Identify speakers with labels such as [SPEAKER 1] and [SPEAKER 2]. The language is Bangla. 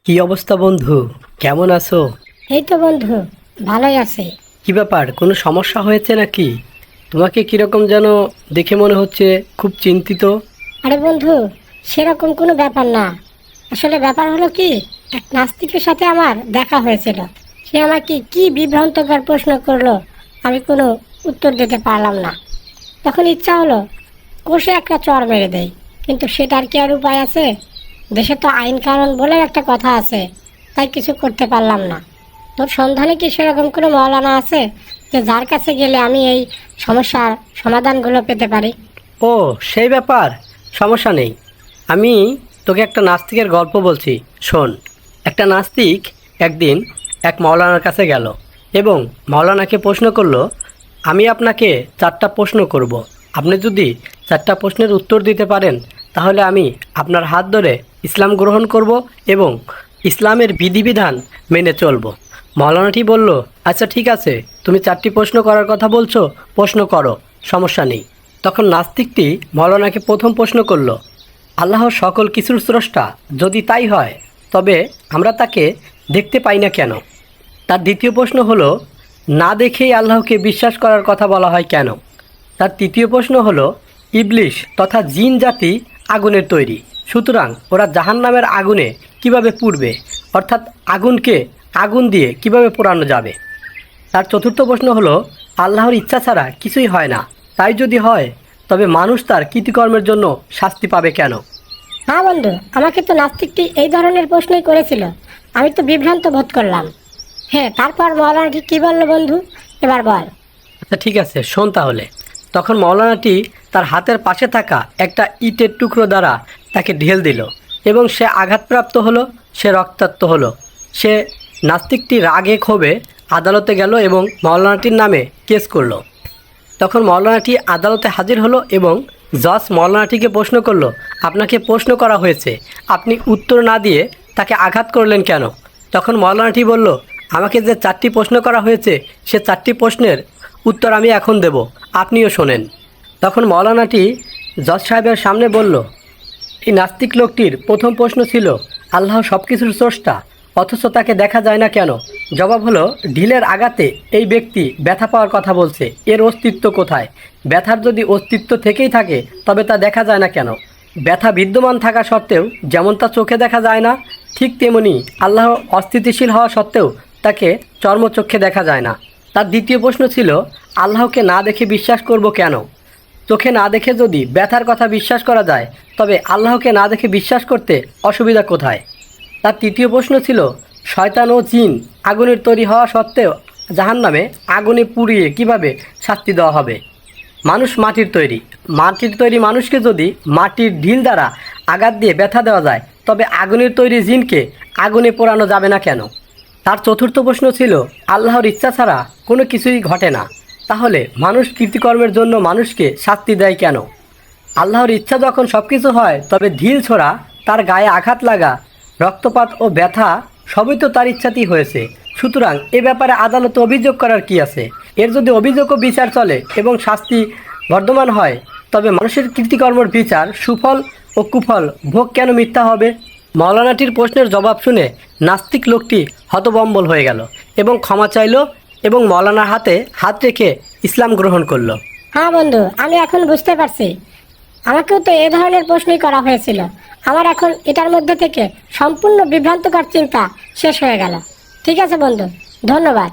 [SPEAKER 1] কি অবস্থা বন্ধু? কেমন আছো?
[SPEAKER 2] এই তো বন্ধু, ভালোই আছে।
[SPEAKER 1] কি ব্যাপার, কোনো সমস্যা হয়েছে নাকি? তোমাকে কিরকম যেন দেখে মনে হচ্ছে খুব চিন্তিত।
[SPEAKER 2] আরে বন্ধু, সেরকম কোনো ব্যাপার না। আসলে ব্যাপার হলো কি, এক নাস্তিকের সাথে আমার দেখা হয়েছিল। সে আমাকে কি বিভ্রান্তকর প্রশ্ন করলো, আমি কোনো উত্তর দিতে পারলাম না। তখন ইচ্ছা হলো কষে একটা চড় মেরে দেই, কিন্তু সেটার কি আর উপায় আছে? দেশে তো আইন কানুন বলে একটা কথা আছে, তাই কিছু করতে পারলাম না। তোর সন্ধানে কি সেরকম কোনো মওলানা আছে যে যার কাছে গেলে আমি এই সমস্যার সমাধানগুলো পেতে পারি?
[SPEAKER 1] ও, সেই ব্যাপার। সমস্যা নেই। আমি তোকে একটা নাস্তিকের গল্প বলছি, শোন। একটা নাস্তিক একদিন এক মাওলানার কাছে গেল এবং মাওলানাকে প্রশ্ন করলো, আমি আপনাকে 4টা প্রশ্ন করব। আপনি যদি 4টা প্রশ্নের উত্তর দিতে পারেন তাহলে আমি আপনার হাত ধরে ইসলাম গ্রহণ করব এবং ইসলামের বিধিবিধান মেনে চলব। মাওলানাটি বলল, আচ্ছা ঠিক আছে, তুমি 4টি প্রশ্ন করার কথা বলছো, প্রশ্ন করো, সমস্যা নেই। তখন নাস্তিকটি মাওলানাকে প্রথম প্রশ্ন করল, আল্লাহ সকল কিছুর স্রষ্টা যদি তাই হয় তবে আমরা তাকে দেখতে পাই না কেন? তার দ্বিতীয় প্রশ্ন হলো, না দেখেই আল্লাহকে বিশ্বাস করার কথা বলা হয় কেন? তার তৃতীয় প্রশ্ন হলো, ইবলিশ তথা জিন জাতি আগুনের তৈরি, সুতরাং ওরা জাহান্নামের আগুনে কিভাবে পুড়বে, অর্থাৎ আগুনকে আগুন দিয়ে কিভাবে পোড়ানো যাবে? তার চতুর্থ প্রশ্ন হলো, আল্লাহর ইচ্ছা ছাড়া কিছুই হয় না, তাই যদি হয় তবে মানুষ তার কৃতকর্মের জন্য শাস্তি পাবে কেন?
[SPEAKER 2] হ্যাঁ বন্ধু, আমাকে তো নাস্তিকটি এই ধরনের প্রশ্নই করেছিল। আমি তো বিভ্রান্ত বোধ করলাম। হ্যাঁ, তারপর মৌলানাটি কি বললো বন্ধু, এবার বল।
[SPEAKER 1] আচ্ছা ঠিক আছে, শোন তাহলে। তখন মৌলানাটি তার হাতের পাশে থাকা একটা ইটের টুকরো দ্বারা তাকে ঢেল দিল এবং সে আঘাতপ্রাপ্ত হলো, সে রক্তাক্ত হলো। সে নাস্তিকটি রাগে ক্ষোভে আদালতে গেল এবং মৌলানাটির নামে কেস করলো। তখন মৌলানাটি আদালতে হাজির হলো এবং জজ মৌলানাটিকে প্রশ্ন করলো, আপনাকে প্রশ্ন করা হয়েছে, আপনি উত্তর না দিয়ে তাকে আঘাত করলেন কেন? তখন মৌলানাটি বলল, আমাকে যে 4টি প্রশ্ন করা হয়েছে সে 4টি প্রশ্নের উত্তর আমি এখন দেব, আপনিও শোনেন। তখন মৌলানাটি জজ সাহেবের সামনে বলল, এই নাস্তিক লোকটির প্রথম প্রশ্ন ছিল, আল্লাহ সব কিছুর স্রষ্টা অথচ তাকে দেখা যায় না কেন? জবাব হলো, ঢিলের আঘাতে এই ব্যক্তি ব্যথা পাওয়ার কথা বলছে, এর অস্তিত্ব কোথায়? ব্যথার যদি অস্তিত্ব থেকেই থাকে তবে তা দেখা যায় না কেন? ব্যথা বিদ্যমান থাকা সত্ত্বেও যেমন তা চোখে দেখা যায় না, ঠিক তেমনি আল্লাহ অস্থিতিশীল হওয়া সত্ত্বেও তাকে চর্মচক্ষে দেখা যায় না। তার দ্বিতীয় প্রশ্ন ছিল, আল্লাহকে না দেখে বিশ্বাস করব কেন? চোখে না দেখে যদি ব্যথার কথা বিশ্বাস করা যায় তবে আল্লাহকে না দেখে বিশ্বাস করতে অসুবিধা কোথায়? তার তৃতীয় প্রশ্ন ছিল, শয়তান ও জিন আগুনের তৈরি হওয়া সত্ত্বেও জাহান্নামে আগুনে পুড়িয়ে কিভাবে শাস্তি দেওয়া হবে? মানুষ মাটির তৈরি, মাটির তৈরি মানুষকে যদি মাটির ঢিল দ্বারা আঘাত দিয়ে ব্যথা দেওয়া যায় তবে আগুনের তৈরি জিনকে আগুনে পোড়ানো যাবে না কেন? তার চতুর্থ প্রশ্ন ছিল, আল্লাহর ইচ্ছা ছাড়া কোনো কিছুই ঘটে না, তাহলে মানুষ কৃতকর্মের জন্য মানুষকে শাস্তি দেয় কেন? আল্লাহর ইচ্ছা যখন সব কিছু হয় তবে ঢিল ছোড়া, তার গায়ে আঘাত লাগা, রক্তপাত ও ব্যথা সবই তো তার ইচ্ছাতেই হয়েছে, সুতরাং এ ব্যাপারে আদালতে অভিযোগ করার কি আছে? এর যদি অভিযোগ ও বিচার চলে এবং শাস্তি বর্ধমান হয় তবে মানুষের কৃতকর্মের বিচার সুফল ও কুফল ভোগ কেন মিথ্যা হবে? মৌলানাটির প্রশ্নের জবাব শুনে নাস্তিক লোকটি হতবম্বল হয়ে গেল এবং ক্ষমা চাইল এবং মৌলানার হাতে হাত রেখে ইসলাম গ্রহণ করলো।
[SPEAKER 2] হ্যাঁ বন্ধু, আমি এখন বুঝতে পারছি। আমাকেও তো এ ধরনের প্রশ্নই করা হয়েছিল। আমার এখন এটার মধ্যে থেকে সম্পূর্ণ বিভ্রান্তকর চিন্তা শেষ হয়ে গেল। ঠিক আছে বন্ধু, ধন্যবাদ।